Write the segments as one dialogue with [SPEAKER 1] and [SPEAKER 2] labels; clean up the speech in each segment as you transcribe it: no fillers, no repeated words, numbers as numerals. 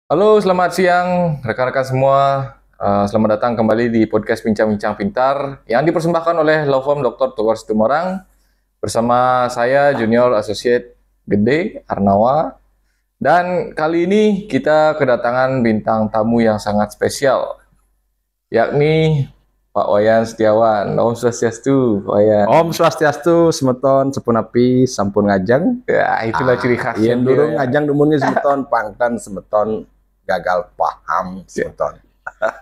[SPEAKER 1] Halo, selamat siang rekan-rekan semua. Selamat datang kembali di podcast Bincang-Bincang Pintar yang dipersembahkan oleh Law Firm Dr. Togar Situmorang bersama saya Junior Associate Gede Arnawa. Dan kali ini kita kedatangan bintang tamu yang sangat spesial, yakni Pak Wayan Setiawan. Om Swastiastu, Pak Wayan.
[SPEAKER 2] Om Swastiastu, semeton sepunapi sampun ngajang.
[SPEAKER 1] Ya, itulah ciri khasnya.
[SPEAKER 2] Yen durung ngajang dumunnya semeton pangkan semeton gagal paham semeton.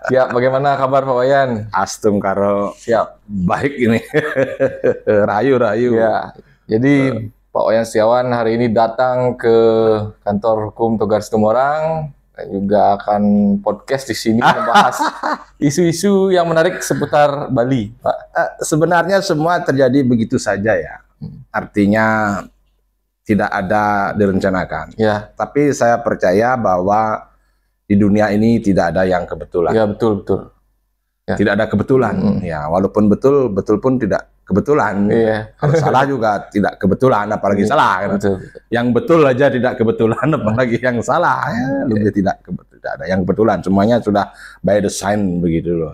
[SPEAKER 1] Siap, bagaimana kabar Pak Wayan?
[SPEAKER 2] Astung karo
[SPEAKER 1] Siap.
[SPEAKER 2] baik ini. Rayu-rayu.
[SPEAKER 1] Ya, jadi Pak Wayan Setiawan hari ini datang ke kantor hukum Togar Situmorang dan juga akan podcast di sini membahas isu-isu yang menarik seputar Bali, Pak.
[SPEAKER 2] Sebenarnya semua terjadi begitu saja ya. Artinya tidak ada direncanakan.
[SPEAKER 1] Ya,
[SPEAKER 2] Tapi saya percaya bahwa di dunia ini tidak ada yang kebetulan.
[SPEAKER 1] ya betul. Ya.
[SPEAKER 2] Tidak ada kebetulan. Ya, walaupun betul pun tidak kebetulan.
[SPEAKER 1] Iya.
[SPEAKER 2] Kalau salah juga tidak kebetulan, apalagi salah. Kan?
[SPEAKER 1] Betul.
[SPEAKER 2] Yang betul aja tidak kebetulan, apalagi yang salah. Ya, lebih tidak ada yang kebetulan. Semuanya sudah by design begitu loh.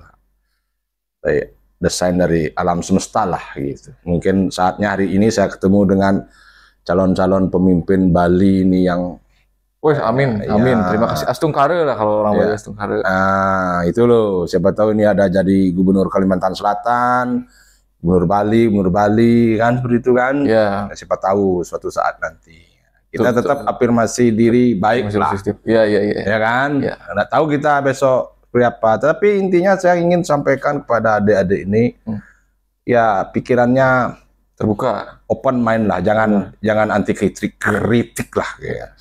[SPEAKER 2] Desain dari alam semesta lah gitu. Mungkin saatnya hari ini saya ketemu dengan calon-calon pemimpin Bali ini yang
[SPEAKER 1] Wih, amin.
[SPEAKER 2] Ya.
[SPEAKER 1] Terima kasih. Astung Kare lah kalau orang Bali, Astung Kare.
[SPEAKER 2] Itu loh, siapa tahu ini ada jadi gubernur Kalimantan Selatan, gubernur Bali kan seperti itu kan.
[SPEAKER 1] Ya.
[SPEAKER 2] Siapa tahu suatu saat nanti. Kita tetap afirmasi diri baik lah.
[SPEAKER 1] Iya.
[SPEAKER 2] Ya kan?
[SPEAKER 1] Ya.
[SPEAKER 2] Nggak tahu kita besok seperti apa. Tapi intinya saya ingin sampaikan kepada adik-adik ini, ya pikirannya
[SPEAKER 1] Terbuka.
[SPEAKER 2] open mind lah, jangan anti kritik lah. Ya.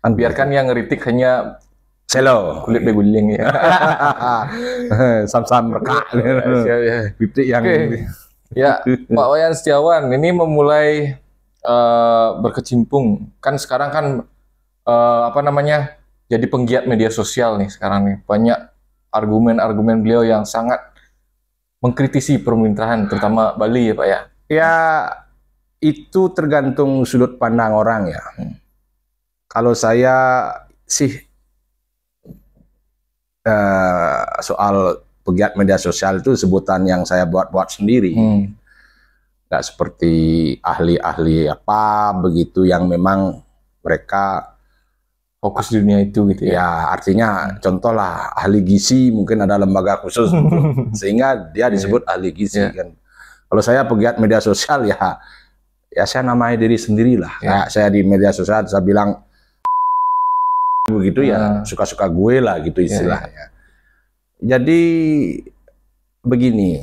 [SPEAKER 1] Kan biarkan yang ngeritik hanya
[SPEAKER 2] selo
[SPEAKER 1] kulit beguling ya.
[SPEAKER 2] Sam-sam rekak. Bibit yang
[SPEAKER 1] Ya, Pak Wayan Setiawan ini memulai berkecimpung. Kan sekarang kan jadi penggiat media sosial nih sekarang nih. Banyak argumen-argumen beliau yang sangat mengkritisi pemerintahan terutama Bali ya, Pak ya.
[SPEAKER 2] Ya, itu tergantung sudut pandang orang ya. Kalau saya sih soal pegiat media sosial itu sebutan yang saya buat-buat sendiri. Nggak seperti ahli-ahli apa begitu yang memang mereka
[SPEAKER 1] fokus di dunia itu gitu ya.
[SPEAKER 2] Ya, artinya contoh lah ahli gizi mungkin ada lembaga khusus sehingga dia disebut ahli gizi kan. Kalau saya pegiat media sosial ya saya namai diri sendirilah. Ya, saya di media sosial saya bilang begitu ya suka-suka gue lah gitu istilahnya. Jadi begini,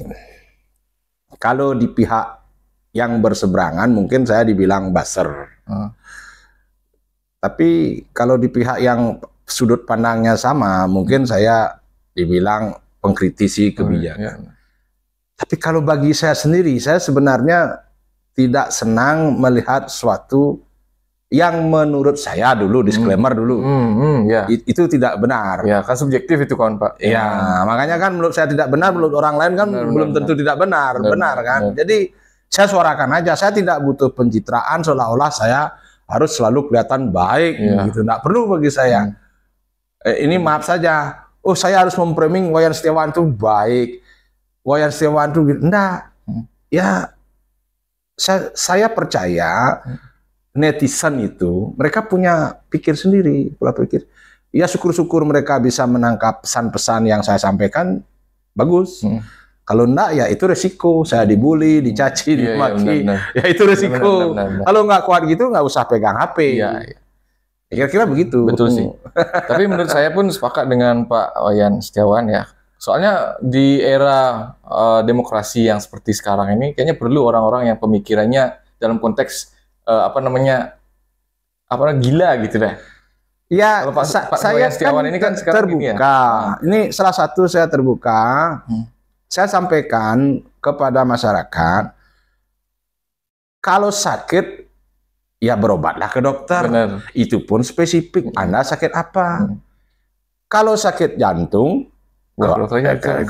[SPEAKER 2] kalau di pihak yang berseberangan mungkin saya dibilang buzzer. Tapi kalau di pihak yang sudut pandangnya sama mungkin saya dibilang pengkritisi kebijakan. Tapi kalau bagi saya sendiri, saya sebenarnya tidak senang melihat suatu yang menurut saya dulu, disclaimer dulu, itu tidak benar.
[SPEAKER 1] Ya, kan subjektif itu kawan Pak.
[SPEAKER 2] Ya, makanya kan menurut saya tidak benar, menurut orang lain kan belum tentu tidak benar, benar kan. Jadi saya suarakan aja, saya tidak butuh pencitraan seolah-olah saya harus selalu kelihatan baik, gitu. Nggak perlu bagi saya. Ini maaf saja, saya harus memframing Wayan Setiawan itu baik, Wayan Setiawan itu gitu. Enggak, ya saya percaya netizen itu mereka punya pikir sendiri, pola pikir. Ya syukur-syukur mereka bisa menangkap pesan-pesan yang saya sampaikan, bagus. Kalau enggak ya itu resiko, saya dibully, dicaci, dimaki, ya itu resiko. Kalau nggak kuat gitu nggak usah pegang HP. Kira-kira begitu.
[SPEAKER 1] Betul sih. Tapi menurut saya pun sepakat dengan Pak Wayan Setiawan ya. Soalnya di era demokrasi yang seperti sekarang ini kayaknya perlu orang-orang yang pemikirannya dalam konteks gila gitu deh.
[SPEAKER 2] Ya, saya
[SPEAKER 1] Setiawan
[SPEAKER 2] kan
[SPEAKER 1] ini kan
[SPEAKER 2] terbuka. Ini salah satu saya terbuka. Saya sampaikan kepada masyarakat, kalau sakit ya berobatlah ke dokter.
[SPEAKER 1] Benar.
[SPEAKER 2] Itu pun spesifik. Anda sakit apa? Kalau sakit jantung, ke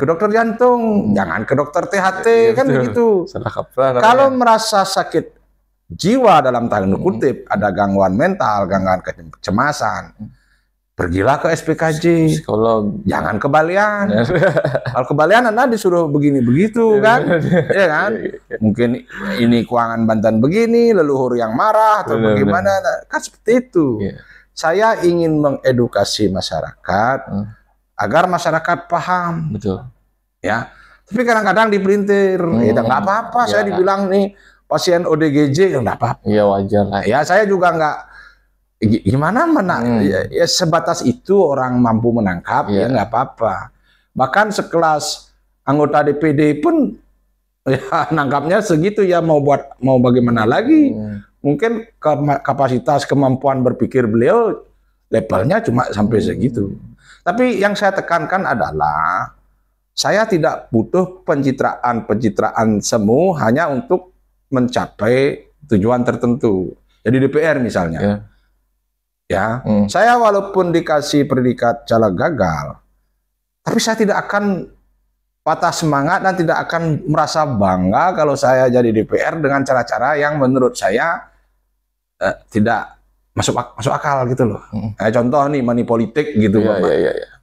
[SPEAKER 2] dokter jantung. Jangan ke dokter THT kan begitu. Kalau merasa sakit jiwa dalam tanda kutip, ada gangguan mental, gangguan kecemasan, pergilah ke SPKJ.
[SPEAKER 1] Psikolog.
[SPEAKER 2] Jangan ke Balian. Kalau ke Balian Anda disuruh begini begitu kan? Ya kan? Mungkin ini keuangan Banten begini, leluhur yang marah atau bagaimana. Kan seperti itu. Saya ingin mengedukasi masyarakat agar masyarakat paham.
[SPEAKER 1] Betul.
[SPEAKER 2] Ya. Tapi kadang-kadang dipelintir. Ya nggak apa-apa, saya dibilang nih pasien ODGJ nggak apa-apa.
[SPEAKER 1] Iya, wajar lah.
[SPEAKER 2] Ya, saya juga nggak gimana ya sebatas itu orang mampu menangkap ya nggak apa-apa. Bahkan sekelas anggota DPD pun ya nangkapnya segitu ya, mau bagaimana lagi. Mungkin kapasitas kemampuan berpikir beliau levelnya cuma sampai segitu. Tapi yang saya tekankan adalah saya tidak butuh pencitraan semu hanya untuk mencapai tujuan tertentu. Jadi DPR misalnya. Saya walaupun dikasih predikat caleg gagal, tapi saya tidak akan patah semangat dan tidak akan merasa bangga kalau saya jadi DPR dengan cara-cara yang menurut saya tidak masuk akal gitu loh. Contoh nih money politik gitu,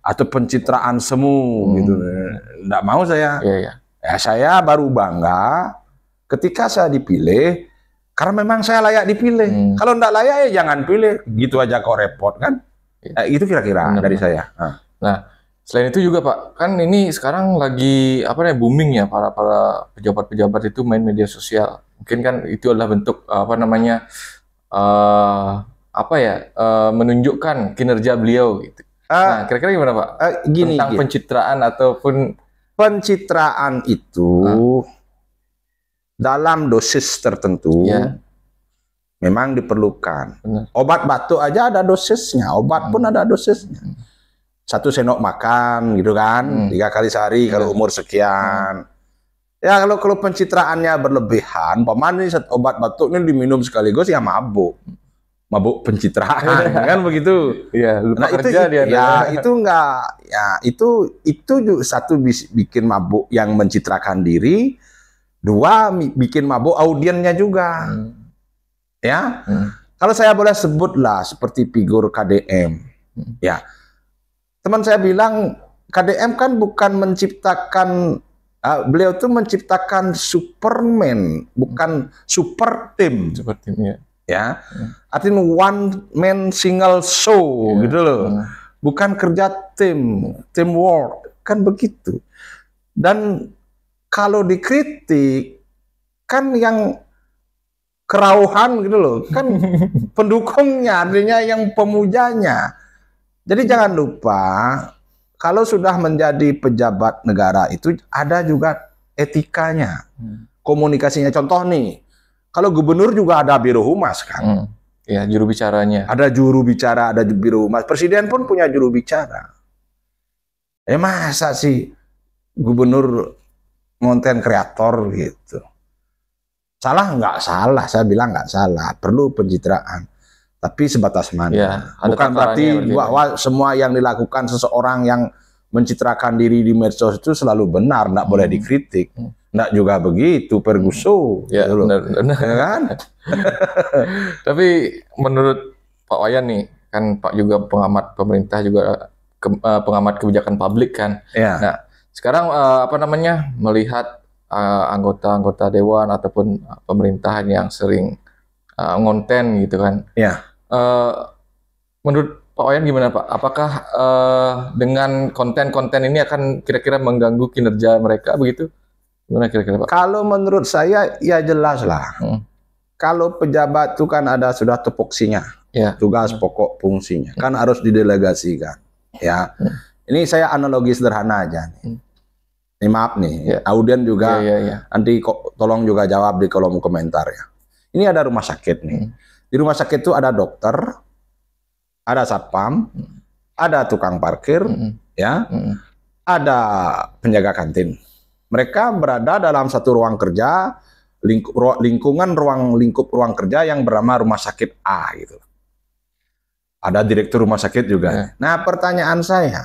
[SPEAKER 2] atau pencitraan semu gitu. Nggak mau saya. Ya, saya baru bangga ketika saya dipilih karena memang saya layak dipilih. Kalau nggak layak ya jangan pilih. Gitu aja kok repot kan? Itu kira-kira dari saya.
[SPEAKER 1] Nah, selain itu juga Pak, kan ini sekarang lagi booming ya para pejabat-pejabat itu main media sosial. Mungkin kan itu adalah bentuk menunjukkan kinerja beliau gitu. Nah, kira-kira gimana Pak? Tentang pencitraan ataupun
[SPEAKER 2] pencitraan itu dalam dosis tertentu memang diperlukan. Benar. Obat batuk aja ada dosisnya, obat pun ada dosisnya. 1 sendok makan gitu kan, 3 kali sehari kalau umur sekian. Ya kalau pencitraannya berlebihan, paman ini obat batuk ini diminum sekaligus ya mabuk pencitraan kan begitu.
[SPEAKER 1] Iya, lupa
[SPEAKER 2] itu,
[SPEAKER 1] kerja dia.
[SPEAKER 2] Itu enggak, itu juga satu bikin mabuk yang mencitrakan diri, 2 bikin mabuk audiennya juga. Ya. Kalau saya boleh sebutlah seperti figur KDM. Ya. Teman saya bilang KDM kan bukan menciptakan beliau tuh menciptakan Superman, bukan super tim.
[SPEAKER 1] Super tim,
[SPEAKER 2] ya. Artinya one man single show gitu loh. Bukan kerja teamwork, kan begitu. Dan kalau dikritik kan yang kerauhan gitu loh, kan pendukungnya, artinya yang pemujanya. Jadi jangan lupa kalau sudah menjadi pejabat negara itu ada juga etikanya, komunikasinya. Contoh nih, kalau gubernur juga ada biro humas kan?
[SPEAKER 1] Ya, juru bicaranya.
[SPEAKER 2] Ada juru bicara, ada biro humas. Presiden pun punya juru bicara. Masa sih gubernur konten kreator gitu? Salah nggak salah, saya bilang nggak salah. Perlu pencitraan, tapi sebatas mana? Ya, bukan berarti bahwa semua yang dilakukan seseorang yang mencitrakan diri di medsos itu selalu benar, nggak boleh dikritik. Nggak juga begitu, Ferguson.
[SPEAKER 1] Ya,
[SPEAKER 2] gitu
[SPEAKER 1] benar.
[SPEAKER 2] Ya kan? Tapi
[SPEAKER 1] menurut Pak Wayan nih, kan Pak juga pengamat pemerintah, juga pengamat kebijakan publik kan.
[SPEAKER 2] Ya.
[SPEAKER 1] Nah, sekarang melihat anggota-anggota dewan ataupun pemerintahan yang sering ngonten gitu kan.
[SPEAKER 2] Ya.
[SPEAKER 1] Menurut Pak Wayan gimana Pak? Apakah dengan konten-konten ini akan kira-kira mengganggu kinerja mereka begitu? Gimana kira-kira Pak?
[SPEAKER 2] Kalau menurut saya ya jelas lah. Kalau pejabat itu kan ada sudah tupoksinya, tugas pokok fungsinya, kan harus didelegasikan. Ya, ini saya analogi sederhana aja. Ini maaf nih, audien juga nanti tolong juga jawab di kolom komentar ya. Ini ada rumah sakit nih. Di rumah sakit itu ada dokter, ada satpam, ada tukang parkir, ya, ada penjaga kantin. Mereka berada dalam satu ruang kerja, lingkup ruang kerja yang bernama rumah sakit A gitu. Ada direktur rumah sakit juga. Nah, pertanyaan saya,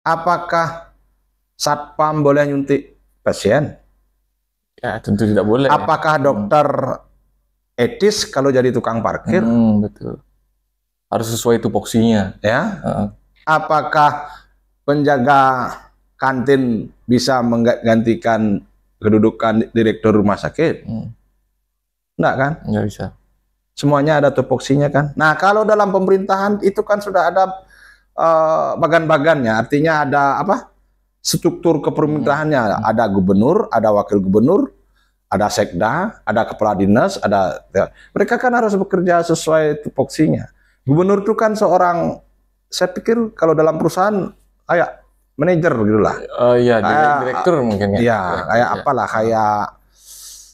[SPEAKER 2] apakah satpam boleh nyuntik pasien?
[SPEAKER 1] Ya, tentu tidak boleh.
[SPEAKER 2] Apakah dokter etis kalau jadi tukang parkir?
[SPEAKER 1] Betul. Harus sesuai tupoksinya.
[SPEAKER 2] Ya. Apakah penjaga kantin bisa menggantikan kedudukan direktur rumah sakit? Enggak kan?
[SPEAKER 1] Nggak bisa.
[SPEAKER 2] Semuanya ada tupoksinya kan. Nah, kalau dalam pemerintahan itu kan sudah ada bagan-bagannya. Artinya ada apa? Struktur kepemerintahannya. Ada gubernur, ada wakil gubernur, ada sekda, ada kepala dinas, ada mereka kan harus bekerja sesuai tupoksinya. Gubernur itu kan seorang, saya pikir kalau dalam perusahaan kayak manajer gitulah.
[SPEAKER 1] Iya, direktur mungkin ya.
[SPEAKER 2] Iya, kayak apalah, kayak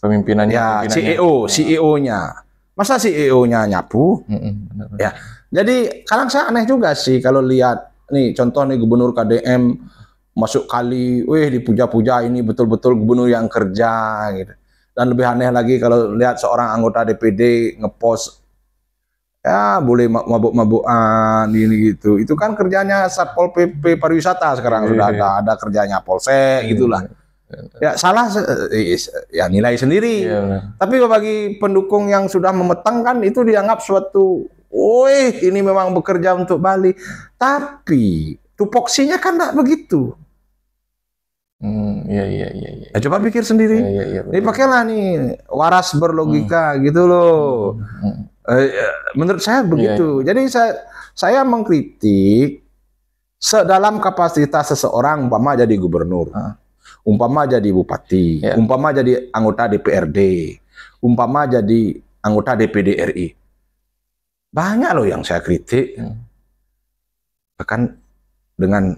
[SPEAKER 1] pemimpinannya.
[SPEAKER 2] Ya, CEO-nya. Masa CEO-nya nyapu? Ya. Jadi kadang saya aneh juga sih kalau lihat nih contoh nih gubernur KDM masuk kali, dipuja-puja ini betul-betul gubernur yang kerja gitu. Dan lebih aneh lagi kalau lihat seorang anggota DPD ngepost ya boleh mabuk-mabukan ini gitu. Itu kan kerjanya Satpol PP pariwisata sekarang sudah ada kerjanya Polsek gitulah. Ya salah ya nilai sendiri. Tapi bagi pendukung yang sudah memetang kan itu dianggap suatu ini memang bekerja untuk Bali. Tapi tupoksinya kan enggak begitu.
[SPEAKER 1] Iya.
[SPEAKER 2] Ya, coba pikir sendiri. Ini pakailah nih waras berlogika gitu loh. Menurut saya begitu. Jadi saya mengkritik dalam kapasitas seseorang umpama jadi gubernur, umpama jadi bupati, umpama jadi anggota DPRD, umpama jadi anggota DPD RI. Banyak loh yang saya kritik. Bahkan dengan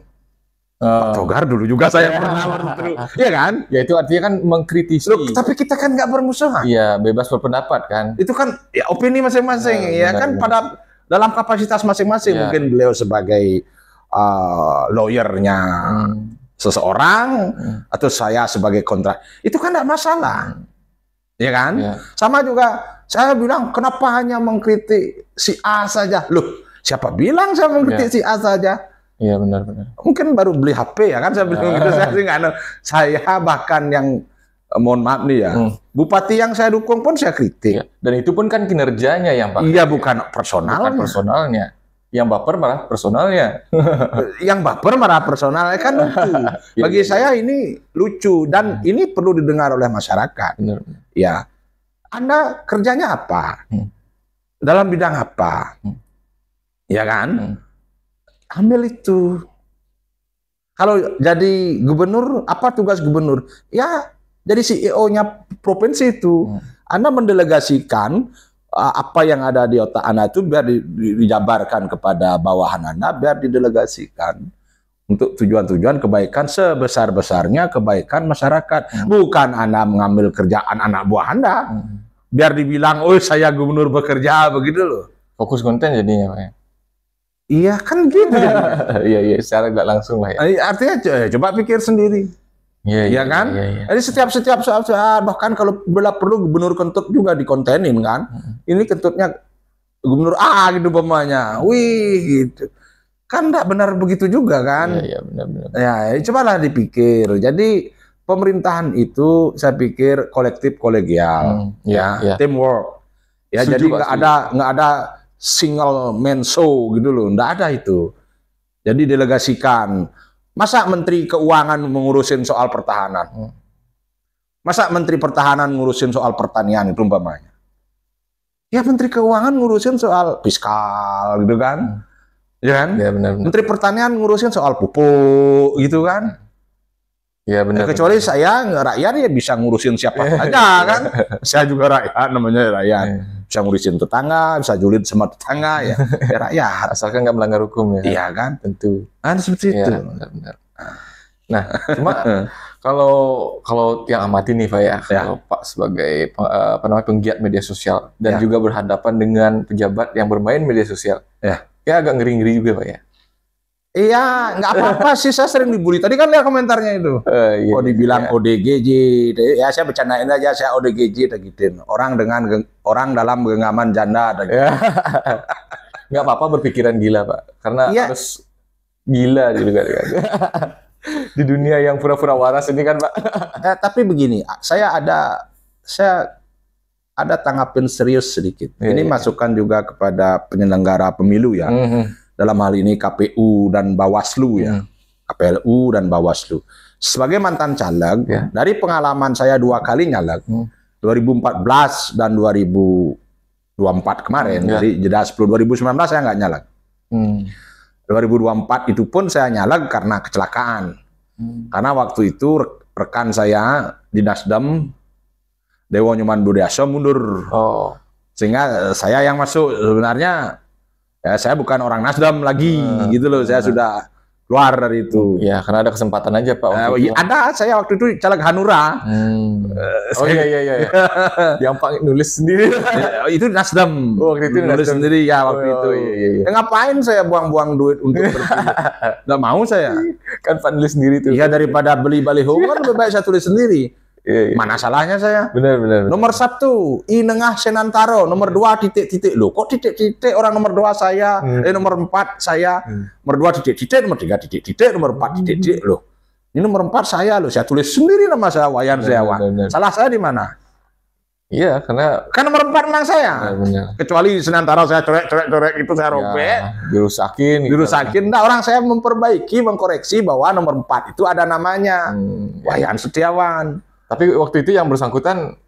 [SPEAKER 2] Pak Togar dulu juga saya pernah iya kan?
[SPEAKER 1] Ya itu artinya kan mengkritisi.
[SPEAKER 2] Loh, tapi kita kan nggak bermusuhan.
[SPEAKER 1] Iya, bebas berpendapat kan.
[SPEAKER 2] Itu kan ya opini masing-masing ya kan pada dalam kapasitas masing-masing. Mungkin beliau sebagai lawyernya seseorang atau saya sebagai kontrak. Itu kan nggak masalah. Ya kan? Sama juga saya bilang kenapa hanya mengkritik si A saja? Loh, siapa bilang saya mengkritik si A saja?
[SPEAKER 1] Iya benar.
[SPEAKER 2] Mungkin baru beli HP ya kan saya bilang gitu. Saya bahkan yang mohon maaf nih ya, bupati yang saya dukung pun saya kritik.
[SPEAKER 1] Dan itu pun kan kinerjanya yang Pak.
[SPEAKER 2] Iya bukan personalnya.
[SPEAKER 1] Bukan personalnya. Yang baper malah personalnya.
[SPEAKER 2] Yang baper malah personalnya kan lucu. Bagi saya ini lucu dan ini perlu didengar oleh masyarakat.
[SPEAKER 1] Benar.
[SPEAKER 2] Ya, Anda kerjanya apa? Dalam bidang apa? Ya kan? Ambil itu. Kalau jadi gubernur, apa tugas gubernur? Ya, jadi CEO-nya provinsi itu. Anda mendelegasikan apa yang ada di otak Anda itu biar dijabarkan kepada bawahan Anda, biar didelegasikan untuk tujuan-tujuan kebaikan sebesar-besarnya kebaikan masyarakat. Bukan Anda mengambil kerjaan anak buah Anda. Biar dibilang, saya gubernur bekerja, begitu loh.
[SPEAKER 1] Fokus konten jadinya, Pak.
[SPEAKER 2] Iya kan gitu.
[SPEAKER 1] Iya, secara nggak langsung lah ya.
[SPEAKER 2] Artinya coba pikir sendiri. Iya kan? Jadi setiap saat bahkan kalau perlu gubernur kentut juga dikontenin kan. Ini kentutnya gubernur A gitu umpamanya. Wih gitu. Kan enggak benar begitu juga kan?
[SPEAKER 1] Iya benar.
[SPEAKER 2] Ya, cobalah dipikir. Jadi pemerintahan itu saya pikir kolektif kolegial, teamwork. Ya, jadi nggak ada single man show gitu loh, nggak ada itu. Jadi delegasikan. Masa Menteri Keuangan mengurusin soal pertahanan? Masa Menteri Pertahanan ngurusin soal pertanian itu umpamanya? Ya Menteri Keuangan ngurusin soal fiskal gitu kan? Ya kan?
[SPEAKER 1] Ya, benar.
[SPEAKER 2] Menteri Pertanian ngurusin soal pupuk gitu kan?
[SPEAKER 1] Ya benar.
[SPEAKER 2] Kecuali saya rakyat ya bisa ngurusin siapa aja kan? Saya juga rakyat, namanya rakyat. Bisa ngurusin tetangga, bisa julid sama tetangga ya rakyat.
[SPEAKER 1] Asalkan nggak melanggar hukum ya.
[SPEAKER 2] Iya kan?
[SPEAKER 1] Tentu.
[SPEAKER 2] Kan seperti itu.
[SPEAKER 1] Benar. Nah, cuma kalau yang amati nih Pak ya, kalau Pak sebagai penggiat media sosial dan juga berhadapan dengan pejabat yang bermain media sosial, ya agak ngeri-ngeri juga Pak ya.
[SPEAKER 2] Iya, nggak apa-apa sih, saya sering dibully. Tadi kan lihat komentarnya itu. Kok dibilang ODGJ, ya saya bercandain aja, saya ODGJ gitu. Orang dalam genggaman janda.
[SPEAKER 1] Nggak apa-apa berpikiran gila Pak, karena harus gila juga kan. Di dunia yang pura-pura waras ini kan Pak.
[SPEAKER 2] Tapi begini, saya ada tanggapan serius sedikit. Ini masukan juga kepada penyelenggara pemilu ya. Dalam hal ini KPU dan Bawaslu ya. KPLU dan Bawaslu. Sebagai mantan caleg, dari pengalaman saya 2 kali nyalek, 2014 dan 2024 kemarin, jadi jeda 2019 saya nggak nyalek. 2024 itu pun saya nyalek karena kecelakaan. Karena waktu itu rekan saya di Nasdem, Dewo Nyoman Budiaso mundur. Sehingga saya yang masuk. Sebenarnya ya saya bukan orang Nasdem lagi gitu loh. Saya sudah keluar dari itu.
[SPEAKER 1] Ya, karena ada kesempatan aja Pak.
[SPEAKER 2] Ada, saya waktu itu caleg Hanura.
[SPEAKER 1] Iya. Yang Pak nulis sendiri.
[SPEAKER 2] Itu Nasdem.
[SPEAKER 1] Waktu itu
[SPEAKER 2] nulis sendiri ya waktu itu.
[SPEAKER 1] Iya.
[SPEAKER 2] Ngapain saya buang-buang duit untuk berpilih? Nggak mau saya.
[SPEAKER 1] Kan Pak nulis sendiri tuh.
[SPEAKER 2] Iya, daripada beli baliho kan lebih baik saya tulis sendiri. Mana salahnya saya?
[SPEAKER 1] Benar.
[SPEAKER 2] Nomor 1, I Nengah Senantaro. Nomor 2, titik-titik. Loh, kok titik-titik? Orang nomor 2 saya. Nomor 4 saya. Nomor 2 titik-titik. Nomor 3 titik-titik. Nomor 4 titik-titik. Loh, ini nomor 4 saya loh. Saya tulis sendiri nama saya, Wayan Setiawan. Salah saya di mana?
[SPEAKER 1] Iya, karena
[SPEAKER 2] kan nomor 4 memang saya. Kecuali Senantaro saya coret-coret itu saya robek. Dirusakin. Nah, orang saya memperbaiki, mengkoreksi bahwa nomor 4 itu ada namanya. Wayan Setiawan.
[SPEAKER 1] Tapi waktu itu yang bersangkutan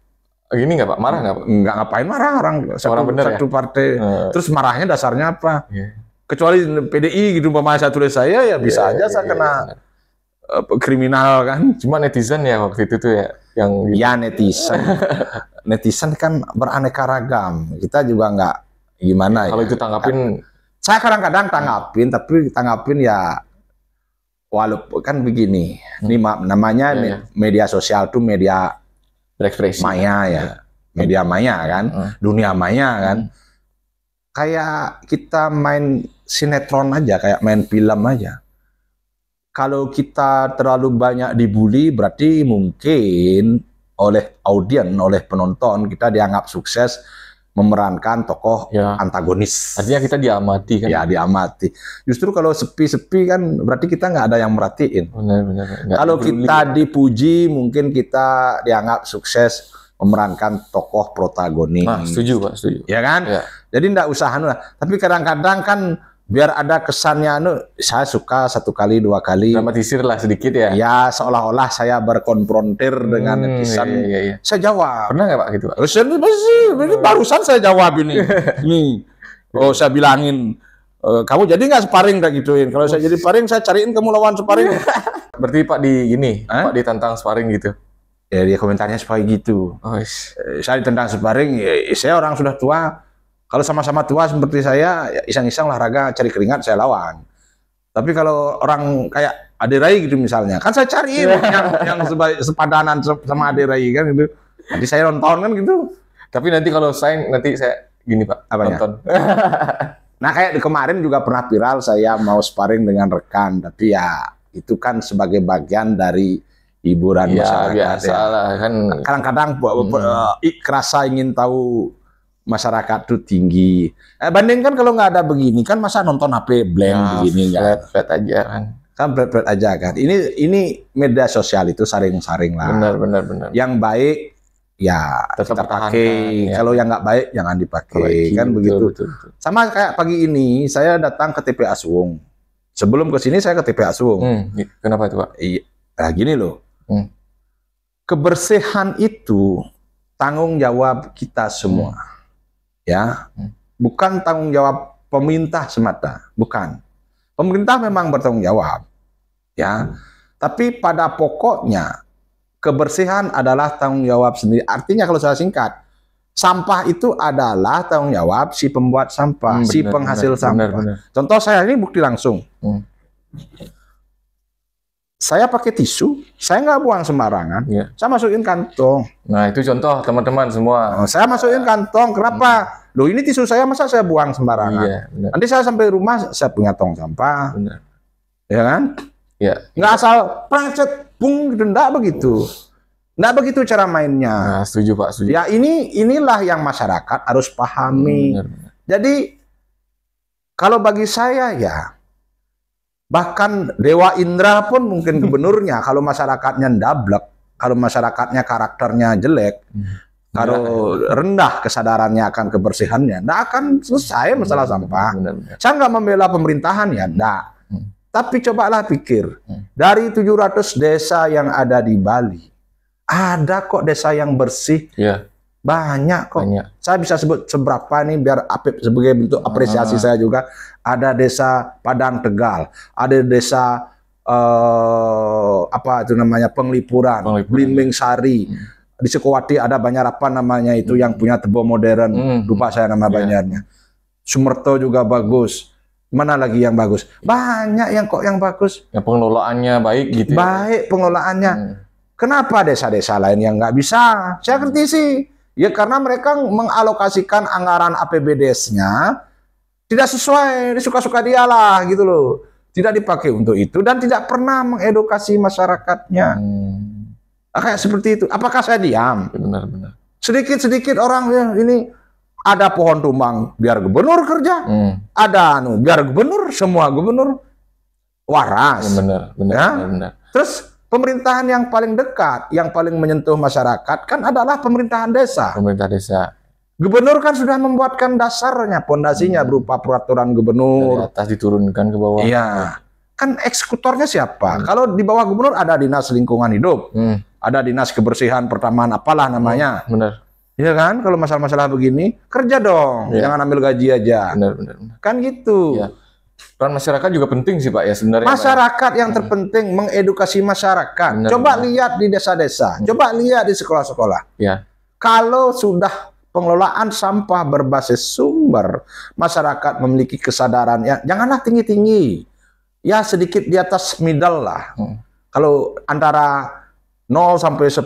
[SPEAKER 1] gini nggak Pak? Marah nggak Pak?
[SPEAKER 2] Nggak, ngapain marah orang satu partai. Terus marahnya dasarnya apa? Kecuali PDI gitu, saya tulis saya ya bisa aja saya kena kriminal kan.
[SPEAKER 1] Cuma netizen ya waktu itu tuh ya yang gitu.
[SPEAKER 2] Ya netizen. Netizen kan beraneka ragam. Kita juga nggak gimana.
[SPEAKER 1] Kalau itu tanggapin,
[SPEAKER 2] saya kadang-kadang tapi tanggapin ya. Walaupun kan begini, ini namanya media sosial tuh media
[SPEAKER 1] berekspresi,
[SPEAKER 2] maya ya, media maya kan, dunia maya kan, kayak kita main sinetron aja, kayak main film aja. Kalau kita terlalu banyak dibully, berarti mungkin oleh audien, oleh penonton kita dianggap sukses memerankan tokoh antagonis.
[SPEAKER 1] Artinya kita diamati kan?
[SPEAKER 2] Ya, diamati. Justru kalau sepi-sepi kan berarti kita nggak ada yang merhatiin.
[SPEAKER 1] Benar.
[SPEAKER 2] Kalau kita dipuji, mungkin kita dianggap sukses memerankan tokoh protagonis.
[SPEAKER 1] Nah, setuju Pak, setuju.
[SPEAKER 2] Ya kan? Ya. Jadi nggak usah lah. Tapi kadang-kadang kan biar ada kesannya, saya suka 1 kali 2 kali.
[SPEAKER 1] Dramatisir lah sedikit ya.
[SPEAKER 2] Ya, seolah-olah saya berkonfrontir dengan netizen.
[SPEAKER 1] Iya.
[SPEAKER 2] Saya jawab.
[SPEAKER 1] Pernah nggak Pak gitu Pak?
[SPEAKER 2] Ini barusan saya jawab ini. Oh, saya bilangin, kamu jadi nggak sparring kayak gituin. Kalau saya jadi sparring, saya cariin kamu lawan sparring.
[SPEAKER 1] Berarti Pak Pak ditantang sparring gitu?
[SPEAKER 2] Ya, dia komentarnya supaya gitu. Saya ditantang sparring, saya orang sudah tua. Kalau sama-sama tua seperti saya, iseng-iseng olahraga cari keringat saya lawan. Tapi kalau orang kayak Ade Rai gitu misalnya, kan saya cariin yang sepadanan sama Ade Rai kan gitu. Nanti saya nonton kan gitu.
[SPEAKER 1] Tapi nanti kalau saya gini Pak, nonton.
[SPEAKER 2] Nah, kayak kemarin juga pernah viral saya mau sparring dengan rekan, tapi ya itu kan sebagai bagian dari hiburan masyarakat.
[SPEAKER 1] Biasa lah kan.
[SPEAKER 2] Kadang-kadang kerasa ingin tahu masyarakat tuh tinggi. Bandingkan kalau nggak ada begini kan masa nonton HP blank begini nggak?
[SPEAKER 1] Flat aja kan.
[SPEAKER 2] Kan flat aja kan. Ini media sosial itu saring-saring lah.
[SPEAKER 1] Benar.
[SPEAKER 2] Yang baik ya
[SPEAKER 1] tetap
[SPEAKER 2] kita pakai. Kalau yang nggak baik jangan dipakai. Kan begitu. Betul. Sama kayak pagi ini saya datang ke TPA Suwung. Sebelum ke sini saya ke TPA Suwung.
[SPEAKER 1] Kenapa itu Pak?
[SPEAKER 2] Nah, gini loh. Kebersihan itu tanggung jawab kita semua. Ya, bukan tanggung jawab pemerintah semata, bukan. Pemerintah memang bertanggung jawab, ya. Tapi pada pokoknya kebersihan adalah tanggung jawab sendiri. Artinya kalau saya singkat, sampah itu adalah tanggung jawab si pembuat sampah, si penghasil sampah. Benar. Contoh saya ini bukti langsung. Saya pakai tisu, saya nggak buang sembarangan, saya masukin kantong.
[SPEAKER 1] Nah itu contoh teman-teman semua.
[SPEAKER 2] Saya masukin kantong, kenapa? Loh ini tisu saya masa saya buang sembarangan? Nanti saya sampai rumah saya punya tong sampah, ya kan? Nggak asal pracet, bung gitu, nggak begitu. Nggak begitu cara mainnya.
[SPEAKER 1] Nah, setuju Pak, setuju.
[SPEAKER 2] Ya inilah yang masyarakat harus pahami. Jadi kalau bagi saya ya. Bahkan Dewa Indra pun mungkin gubernurnya, kalau masyarakatnya ndablek, kalau masyarakatnya karakternya jelek, Kalau rendah kesadarannya akan kebersihannya, nggak akan selesai masalah sampah.
[SPEAKER 1] Benar.
[SPEAKER 2] Saya nggak membela pemerintahan ya, nggak. Tapi cobalah pikir, dari 700 desa yang ada di Bali, ada kok desa yang bersih.
[SPEAKER 1] Ya.
[SPEAKER 2] Banyak kok.
[SPEAKER 1] Banyak.
[SPEAKER 2] Saya bisa sebut seberapa nih biar Apip sebagai bentuk apresiasi saya juga. Ada desa Padang Tegal, ada desa apa itu namanya Penglipuran, Blimbing Sari. Di Sukowati ada Banjar namanya itu yang punya tebo modern. Lupa saya nama Banjarnya. Sumerto juga bagus. Mana lagi yang bagus? Banyak yang bagus.
[SPEAKER 1] Yang pengelolaannya baik gitu.
[SPEAKER 2] Baik pengelolaannya. Kenapa desa-desa lain yang nggak bisa? Saya kritisi. Ya karena mereka mengalokasikan anggaran APBDes-nya tidak sesuai, suka-suka dia lah gitu loh. Tidak dipakai untuk itu dan tidak pernah mengedukasi masyarakatnya. Kayak seperti itu. Apakah saya diam?
[SPEAKER 1] Benar.
[SPEAKER 2] Sedikit-sedikit orang ya, ini ada pohon tumbang biar gubernur kerja. Ada biar gubernur, semua gubernur waras.
[SPEAKER 1] Benar.
[SPEAKER 2] Terus pemerintahan yang paling dekat, yang paling menyentuh masyarakat kan adalah pemerintahan desa.
[SPEAKER 1] Pemerintah desa.
[SPEAKER 2] Gubernur kan sudah membuatkan dasarnya, pondasinya berupa peraturan gubernur.
[SPEAKER 1] Dari atas diturunkan ke bawah.
[SPEAKER 2] Iya. Kan eksekutornya siapa? Kalau di bawah gubernur ada dinas lingkungan hidup, ada dinas kebersihan pertamanan, apalah namanya.
[SPEAKER 1] Benar.
[SPEAKER 2] Iya kan? Kalau masalah-masalah begini, kerja dong. Jangan ambil gaji aja.
[SPEAKER 1] Benar.
[SPEAKER 2] Kan gitu.
[SPEAKER 1] Ya. Peran masyarakat juga penting sih Pak ya sebenarnya.
[SPEAKER 2] Masyarakat yang terpenting mengedukasi masyarakat. Coba lihat di desa-desa, coba lihat di sekolah-sekolah.
[SPEAKER 1] Ya.
[SPEAKER 2] Kalau sudah pengelolaan sampah berbasis sumber, masyarakat memiliki kesadaran ya, janganlah tinggi-tinggi. Ya sedikit di atas middle lah. Kalau antara 0 sampai 10,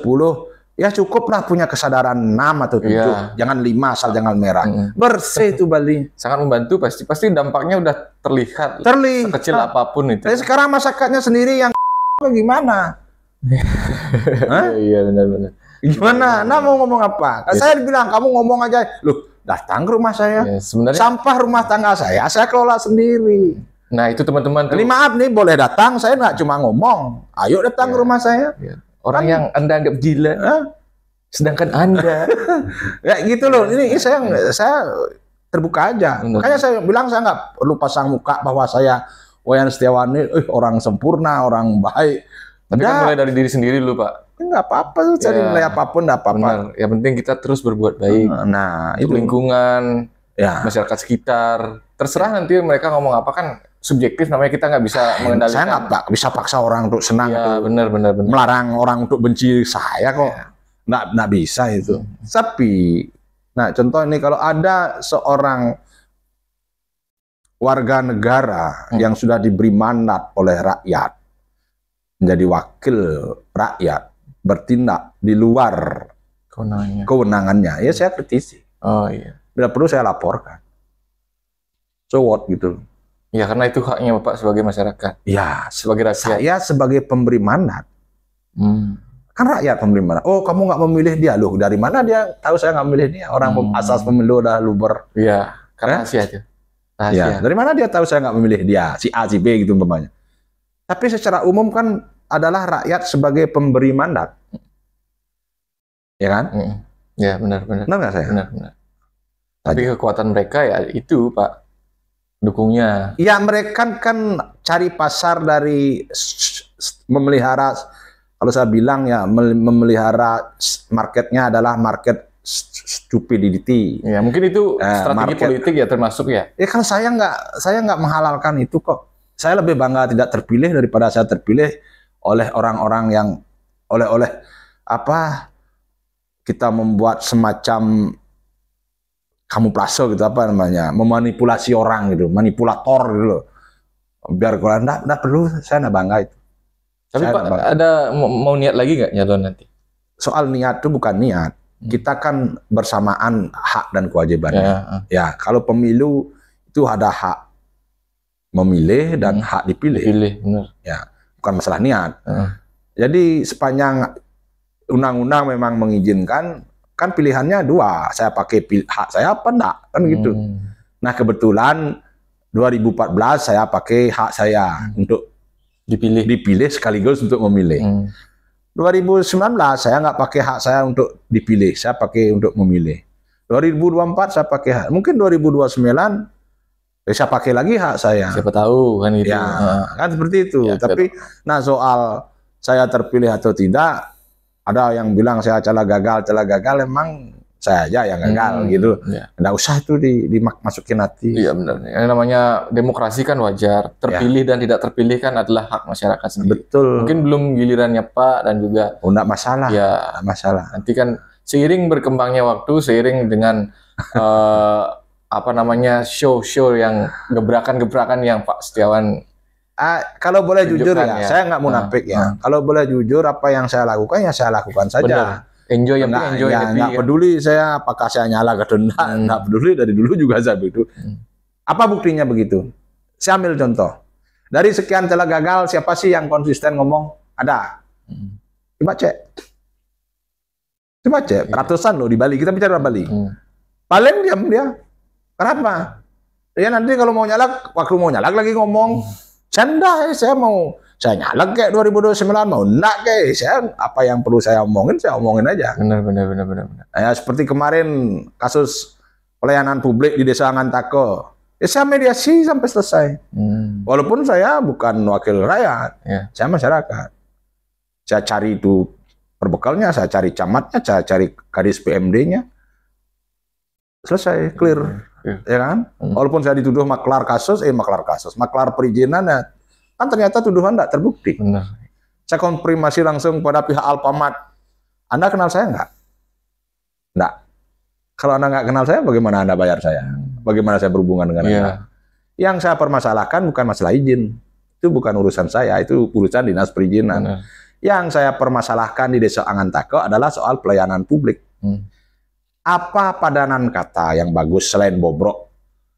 [SPEAKER 2] ya cukuplah punya kesadaran 6 atau 7. Jangan 5 asal jangan merah. Bersih itu Bali.
[SPEAKER 1] Sangat membantu pasti dampaknya udah terlihat. Sekecil apapun itu.
[SPEAKER 2] Tapi sekarang masyarakatnya sendiri yang gimana?
[SPEAKER 1] Iya benar.
[SPEAKER 2] Gimana? Nah mau ngomong apa? Saya bilang kamu ngomong aja. Loh, datang ke rumah saya.
[SPEAKER 1] Sebenarnya
[SPEAKER 2] sampah rumah tangga saya kelola sendiri.
[SPEAKER 1] Nah itu teman-teman.
[SPEAKER 2] Ini maaf nih, boleh datang. Saya nggak cuma ngomong. Ayo datang ke rumah saya.
[SPEAKER 1] Orang yang Anda anggap gila, sedangkan Anda
[SPEAKER 2] ya gitu loh. Ini saya terbuka aja. Makanya saya bilang saya nggak perlu pasang muka bahwa saya Wayan Setiawan ini orang sempurna, orang baik.
[SPEAKER 1] Tapi kan mulai dari diri sendiri dulu Pak.
[SPEAKER 2] Nggak apa-apa tuh, cari nilai apapun nggak apa-apa.
[SPEAKER 1] Yang penting kita terus berbuat baik.
[SPEAKER 2] Nah, itu
[SPEAKER 1] lingkungan, masyarakat sekitar. Terserah nanti mereka ngomong apa kan subjektif namanya, kita nggak bisa mengendalikan.
[SPEAKER 2] Saya nggak bisa paksa orang untuk senang.
[SPEAKER 1] Ya, benar.
[SPEAKER 2] Melarang orang untuk benci saya kok. Nggak bisa itu. Tapi, nah contoh ini kalau ada seorang warga negara yang sudah diberi mandat oleh rakyat menjadi wakil rakyat bertindak di luar kewenangannya, ya saya kritisi.
[SPEAKER 1] Oh iya.
[SPEAKER 2] Bila perlu saya laporkan. So what gitu.
[SPEAKER 1] Ya karena itu haknya Bapak sebagai masyarakat.
[SPEAKER 2] Ya
[SPEAKER 1] sebagai rakyat.
[SPEAKER 2] Saya sebagai pemberi mandat. Kan rakyat pemberi mandat. Oh kamu nggak memilih dia, loh dari mana dia tahu saya nggak memilih dia? Orang asas pemilu udah luber.
[SPEAKER 1] Iya. Karena rahasia aja.
[SPEAKER 2] Ya, dari mana dia tahu saya nggak memilih dia, si A, si B gitu umpamanya. Tapi secara umum kan adalah rakyat sebagai pemberi mandat. Ya kan?
[SPEAKER 1] Ya benar.
[SPEAKER 2] Benar nggak saya?
[SPEAKER 1] Benar. Tapi kekuatan mereka ya itu Pak, dukungnya.
[SPEAKER 2] Ya mereka kan cari pasar dari memelihara, kalau saya bilang ya memelihara marketnya adalah market stupidity.
[SPEAKER 1] Ya mungkin itu strategi politik ya termasuk ya.
[SPEAKER 2] Ya kan saya nggak menghalalkan itu kok. Saya lebih bangga tidak terpilih daripada saya terpilih oleh orang-orang yang oleh apa kita membuat semacam kamuflase gitu, apa namanya, memanipulasi orang gitu, manipulator gitu loh. Biar kalau enggak perlu, saya enggak bangga itu.
[SPEAKER 1] Tapi Pak, ada mau niat lagi nggak nyalon nanti?
[SPEAKER 2] Soal niat itu bukan niat. Kita kan bersamaan hak dan kewajibannya. Ya, kalau pemilu itu ada hak memilih dan hak dipilih.
[SPEAKER 1] Benar.
[SPEAKER 2] Ya, bukan masalah niat. Jadi sepanjang undang-undang memang mengizinkan, kan pilihannya dua, saya pakai hak saya apa enggak, kan gitu. Nah kebetulan 2014 saya pakai hak saya untuk dipilih sekaligus untuk memilih. 2019 saya nggak pakai hak saya untuk dipilih, saya pakai untuk memilih. 2024 saya pakai hak. Mungkin 2029 saya pakai lagi hak saya.
[SPEAKER 1] Siapa tahu kan gitu.
[SPEAKER 2] Ya, kan seperti itu.
[SPEAKER 1] Ya,
[SPEAKER 2] tapi nah soal saya terpilih atau tidak, ada yang bilang saya celah gagal, emang saya aja yang gagal gitu.
[SPEAKER 1] Ya.
[SPEAKER 2] Nggak usah itu dimasukin hati.
[SPEAKER 1] Iya benar. Yang namanya demokrasi kan wajar. Terpilih dan tidak terpilih kan adalah hak masyarakat sendiri.
[SPEAKER 2] Betul.
[SPEAKER 1] Mungkin belum gilirannya Pak dan juga.
[SPEAKER 2] Oh, enggak masalah.
[SPEAKER 1] Ya,
[SPEAKER 2] enggak masalah.
[SPEAKER 1] Nanti kan seiring berkembangnya waktu, seiring dengan apa namanya show-show yang gebrakan-gebrakan yang Pak Setiawan.
[SPEAKER 2] Kalau boleh jujur ya, saya nggak munafik ya.
[SPEAKER 1] Nah.
[SPEAKER 2] Kalau boleh jujur, apa yang saya lakukan ya saya lakukan saja.
[SPEAKER 1] Benar. Enjoy yang enjoy,
[SPEAKER 2] ya, nggak peduli saya apakah saya nyala atau enggak, nggak peduli, dari dulu juga saya begitu. Apa buktinya begitu? Saya ambil contoh. Dari sekian celah gagal, siapa sih yang konsisten ngomong? Ada. Coba cek. Ratusan loh di Bali. Kita bicara Bali. Paling diam dia. Kenapa? Ya nanti kalau mau nyalak, waktu mau nyalak lagi ngomong. Canda, saya saya nyalak kayak 2029, mau enggak kayak saya, apa yang perlu saya omongin aja.
[SPEAKER 1] Benar.
[SPEAKER 2] Ya, seperti kemarin kasus pelayanan publik di Desa Ngantako. Ya, saya mediasi sampai selesai. Walaupun saya bukan wakil rakyat, saya masyarakat. Saya cari itu perbekalnya, saya cari camatnya, saya cari kadis PMD-nya. Selesai, clear. Ya kan? Walaupun saya dituduh maklar perizinan, ya, kan ternyata tuduhan tidak terbukti.
[SPEAKER 1] Benar.
[SPEAKER 2] Saya konfirmasi langsung pada pihak Alfamart. Anda kenal saya nggak? Nggak. Kalau Anda nggak kenal saya, bagaimana Anda bayar saya? Bagaimana saya berhubungan dengan Anda? Yang saya permasalahkan bukan masalah izin. Itu bukan urusan saya, itu urusan dinas perizinan. Benar. Yang saya permasalahkan di Desa Ngantako adalah soal pelayanan publik. Apa padanan kata yang bagus selain bobrok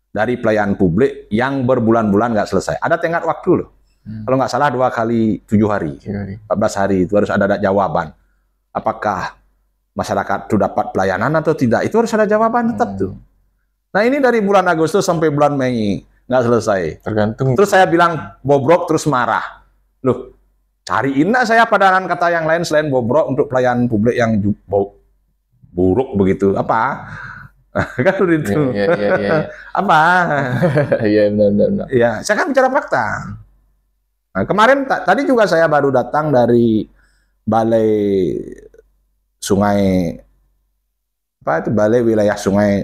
[SPEAKER 2] dari pelayanan publik yang berbulan-bulan nggak selesai? Ada tenggat waktu loh. Kalau nggak salah 2 kali 7 hari, 14 hari itu harus ada jawaban. Apakah masyarakat itu dapat pelayanan atau tidak? Itu harus ada jawaban tetap tuh. Nah ini dari bulan Agustus sampai bulan Mei nggak selesai.
[SPEAKER 1] Tergantung.
[SPEAKER 2] Terus saya bilang bobrok, terus marah. Loh, cariin saya padanan kata yang lain selain bobrok untuk pelayanan publik yang buruk begitu. Apa? Kan itu.
[SPEAKER 1] Iya.
[SPEAKER 2] Apa?
[SPEAKER 1] Iya benar.
[SPEAKER 2] Iya, saya kan bicara fakta. Nah, kemarin tadi juga saya baru datang dari Balai Sungai Balai Wilayah Sungai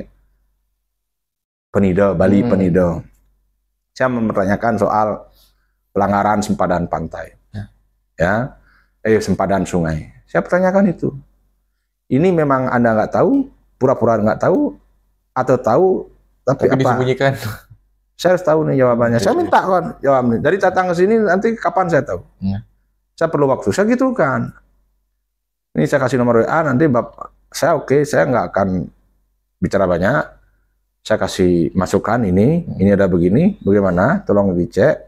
[SPEAKER 2] Penido, Bali Penido. Saya mempertanyakan soal pelanggaran sempadan pantai. Sempadan sungai. Saya pertanyakan itu. Ini memang Anda nggak tahu, pura-pura nggak tahu, atau tahu tapi apa?
[SPEAKER 1] Disembunyikan.
[SPEAKER 2] Saya harus tahu nih jawabannya. Saya minta kan jawabnya. Dari datang ke sini nanti kapan saya tahu? Saya perlu waktu. Saya gitu kan. Ini saya kasih nomor WA, nanti Bapak saya oke, saya nggak akan bicara banyak. Saya kasih masukan ini ada begini, bagaimana? Tolong dicek.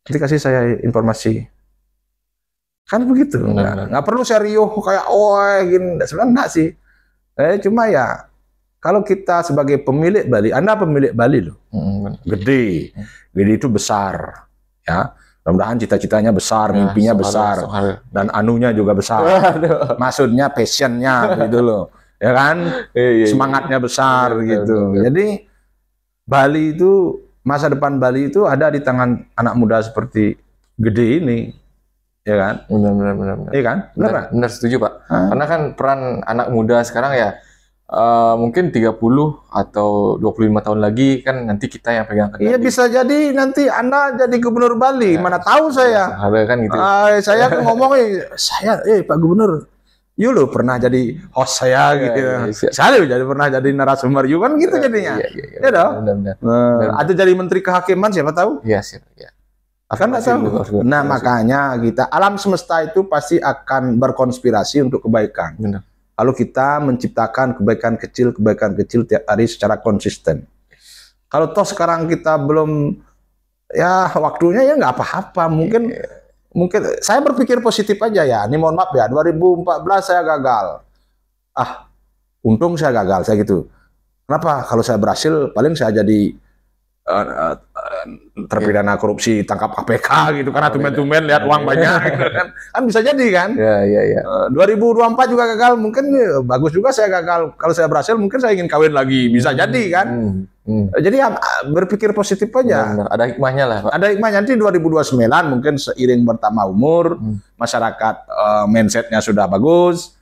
[SPEAKER 2] Nanti kasih saya informasi. Kan begitu, nggak perlu serius kayak gini, sebenarnya enggak sih. Cuma ya kalau kita sebagai pemilik Bali, Anda pemilik Bali loh, gede itu besar, ya. Mudah-mudahan cita-citanya besar, mimpinya besar, dan anunya juga besar. Maksudnya passionnya gitu loh, ya kan? Semangatnya besar gitu. Jadi Bali itu, masa depan Bali itu ada di tangan anak muda seperti gede ini. Ya kan?
[SPEAKER 1] Benar.
[SPEAKER 2] Iya kan?
[SPEAKER 1] Benar, setuju Pak. Karena kan peran anak muda sekarang ya mungkin 30 atau 25 tahun lagi kan nanti kita yang pegang kendali.
[SPEAKER 2] Iya bisa jadi nanti Anda jadi gubernur Bali, mana tahu saya.
[SPEAKER 1] Ada kan gitu.
[SPEAKER 2] Saya ngomong Pak Gubernur, you lo pernah jadi host saya gitu. Saya jadi pernah jadi narasumber you kan gitu jadinya. Iya dong. Benar. Atau jadi menteri kehakiman siapa tahu?
[SPEAKER 1] Iya sih.
[SPEAKER 2] Kan nggak tahu. Nah makanya alam semesta itu pasti akan berkonspirasi untuk kebaikan.
[SPEAKER 1] Benar.
[SPEAKER 2] Kalau kita menciptakan kebaikan kecil tiap hari secara konsisten. Kalau toh sekarang kita belum, ya waktunya ya nggak apa-apa. Mungkin saya berpikir positif aja ya. Ini mohon maaf ya, 2014 saya gagal. Untung saya gagal, saya gitu. Kenapa? Kalau saya berhasil, paling saya jadi terpidana korupsi tangkap KPK gitu karena tumen-tumen lihat uang banyak gitu kan bisa jadi kan. 2024 juga gagal, mungkin bagus juga saya gagal. Kalau saya berhasil mungkin saya ingin kawin lagi, bisa jadi kan. Jadi berpikir positif aja.
[SPEAKER 1] Benar. Ada hikmahnya lah, Pak.
[SPEAKER 2] Ada hikmahnya. Nanti 2029 mungkin seiring bertambah umur, masyarakat mindsetnya sudah bagus,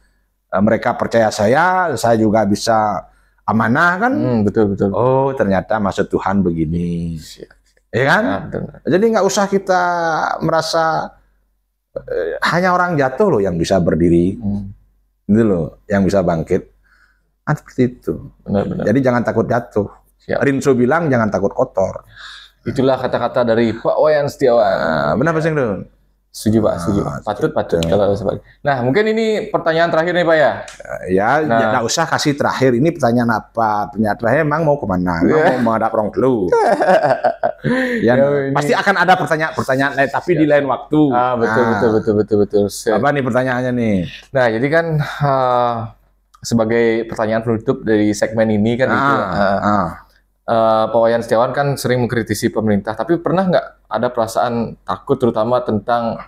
[SPEAKER 2] mereka percaya saya juga bisa amanah kan.
[SPEAKER 1] Betul.
[SPEAKER 2] Oh, ternyata maksud Tuhan begini. Ya kan? Jadi nggak usah kita merasa hanya orang jatuh loh yang bisa berdiri. Itu loh yang bisa bangkit. Seperti itu.
[SPEAKER 1] Benar.
[SPEAKER 2] Jadi jangan takut jatuh. Rinso bilang jangan takut kotor.
[SPEAKER 1] Itulah kata-kata dari Pak Wayan Setiawan.
[SPEAKER 2] Benar Pak Singdun?
[SPEAKER 1] Setuju Pak, setuju. Patut. Nah, mungkin ini pertanyaan terakhir nih Pak ya.
[SPEAKER 2] Nggak usah kasih terakhir. Ini pertanyaan apa? Pertanyaan terakhir emang mau kemana? Mau menghadap orang dulu. Pasti akan ada pertanyaan lain, tapi di lain waktu.
[SPEAKER 1] Betul.
[SPEAKER 2] Apa nih pertanyaannya nih?
[SPEAKER 1] Nah, jadi kan sebagai pertanyaan penutup dari segmen ini kan Pak Wayan Setiawan kan sering mengkritisi pemerintah, tapi pernah nggak ada perasaan takut terutama tentang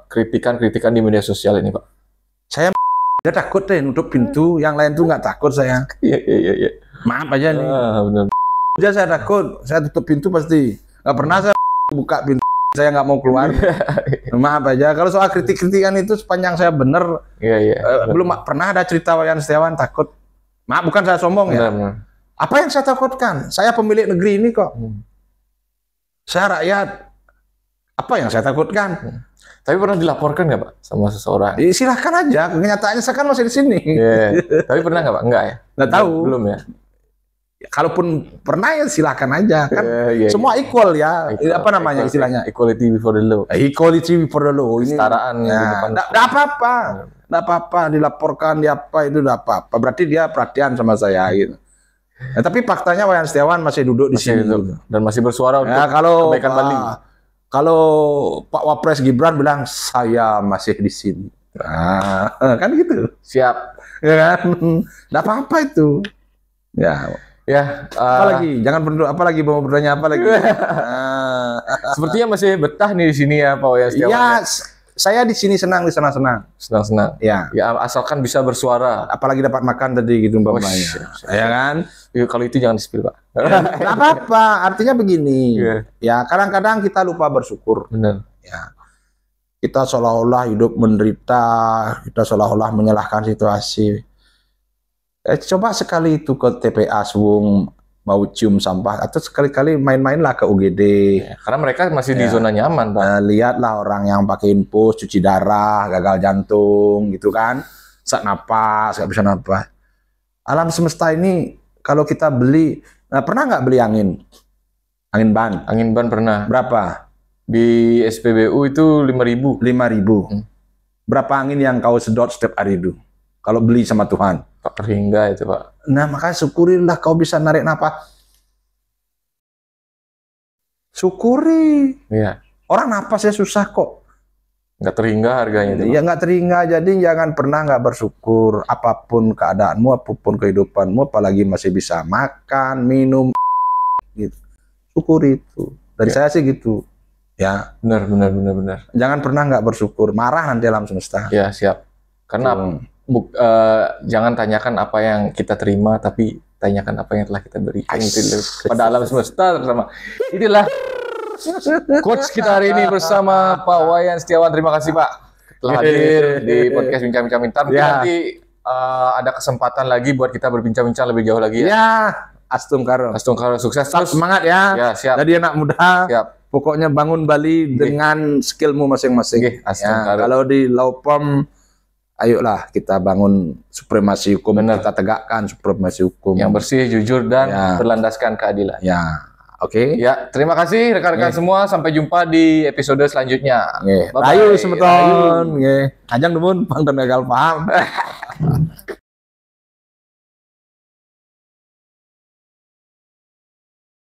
[SPEAKER 1] kritikan-kritikan di media sosial ini, Pak?
[SPEAKER 2] Saya nggak takut deh nutup pintu, yang lain tuh nggak takut saya.
[SPEAKER 1] Iya.
[SPEAKER 2] Maaf aja nih.
[SPEAKER 1] Benar.
[SPEAKER 2] Aja saya takut, saya tutup pintu pasti. Nggak pernah saya buka pintu, saya nggak mau keluar. Maaf aja. Kalau soal kritik-kritikan itu sepanjang saya bener, belum pernah ada cerita Wayan Setiawan takut. Maaf, bukan saya sombong ya.
[SPEAKER 1] Benar.
[SPEAKER 2] Apa yang saya takutkan? Saya pemilik negeri ini kok. Saya rakyat. Apa yang saya takutkan?
[SPEAKER 1] Tapi pernah dilaporkan nggak Pak sama seseorang?
[SPEAKER 2] Silahkan aja. Kenyataannya saya kan masih di sini.
[SPEAKER 1] Tapi pernah nggak Pak? Enggak ya?
[SPEAKER 2] Nggak tahu.
[SPEAKER 1] Belum ya?
[SPEAKER 2] Kalaupun pernah ya silahkan aja. Kan semua equal ya. Apa namanya istilahnya?
[SPEAKER 1] Equality before the law.
[SPEAKER 2] Equality before the law.
[SPEAKER 1] Kesetaraan di depan.
[SPEAKER 2] Nggak apa-apa. Nggak apa-apa. Dilaporkan, itu nggak apa-apa. Berarti dia perhatian sama saya gitu. Nah, tapi faktanya Wayan Setiawan masih duduk di sini gitu.
[SPEAKER 1] Dan masih bersuara untuk kebaikan Bali.
[SPEAKER 2] Kalau Pak Wapres Gibran bilang saya masih di sini, kan gitu.
[SPEAKER 1] Siap,
[SPEAKER 2] ya kan? Nggak apa-apa itu. Apalagi jangan berdoa. Apalagi mau bertanya apa lagi?
[SPEAKER 1] Sepertinya masih betah nih di sini ya Pak Wayan Setiawan.
[SPEAKER 2] Ya. Saya di sini senang, di sana senang.
[SPEAKER 1] Senang. Ya, asalkan bisa bersuara.
[SPEAKER 2] Apalagi dapat makan tadi gitu umpamanya. Ya kan?
[SPEAKER 1] Kalau itu jangan di-spill, Pak.
[SPEAKER 2] Enggak apa-apa. Artinya begini. Ya, kadang-kadang kita lupa bersyukur.
[SPEAKER 1] Benar.
[SPEAKER 2] Ya. Kita seolah-olah hidup menderita, kita seolah-olah menyalahkan situasi. Coba sekali itu ke TPA Suwung mau cium sampah, atau sekali-kali main-mainlah ke UGD.
[SPEAKER 1] Karena mereka masih di zona nyaman, Pak.
[SPEAKER 2] Lihatlah orang yang pakai infus, cuci darah, gagal jantung, gitu kan. Sesak napas, nggak bisa napas. Alam semesta ini, kalau kita beli, pernah nggak beli angin? Angin ban?
[SPEAKER 1] Angin ban pernah.
[SPEAKER 2] Berapa?
[SPEAKER 1] Di SPBU itu 5.000.
[SPEAKER 2] 5.000. Berapa angin yang kau sedot setiap hari itu? Kalau beli sama Tuhan?
[SPEAKER 1] Tak terhingga itu, Pak.
[SPEAKER 2] Nah, makanya syukurilah kau bisa narik napas. Syukuri.
[SPEAKER 1] Iya.
[SPEAKER 2] Orang napasnya susah kok.
[SPEAKER 1] Nggak terhingga harganya.
[SPEAKER 2] Ya nggak terhingga, jadi jangan pernah nggak bersyukur. Apapun keadaanmu, apapun kehidupanmu, apalagi masih bisa makan, minum, gitu. Syukuri itu. Dari saya sih gitu. Ya.
[SPEAKER 1] Benar.
[SPEAKER 2] Jangan pernah nggak bersyukur. Marah nanti alam semesta.
[SPEAKER 1] Ya, siap. Karena jangan tanyakan apa yang kita terima, tapi tanyakan apa yang telah kita berikan pada alam semesta terutama. Inilah coach kita hari ini bersama Pak Wayan Setiawan. Terima kasih Pak telah hadir di podcast Bincang-Bincang Pintar. Mungkin nanti ada kesempatan lagi buat kita berbincang-bincang lebih jauh lagi ya.
[SPEAKER 2] Astung Karo
[SPEAKER 1] sukses
[SPEAKER 2] terus. Semangat ya.
[SPEAKER 1] Ya, siap.
[SPEAKER 2] Jadi anak muda.
[SPEAKER 1] Siap.
[SPEAKER 2] Pokoknya bangun Bali dengan skillmu masing-masing. Kalau di Laupom, ayolah kita bangun supremasi hukum. Kita tegakkan supremasi hukum
[SPEAKER 1] yang bersih, jujur, dan berlandaskan keadilan.
[SPEAKER 2] Oke.
[SPEAKER 1] Ya, terima kasih rekan-rekan semua. Sampai jumpa di episode selanjutnya.
[SPEAKER 2] Ayo semeton. Ajang demun, Bang dan gagal paham.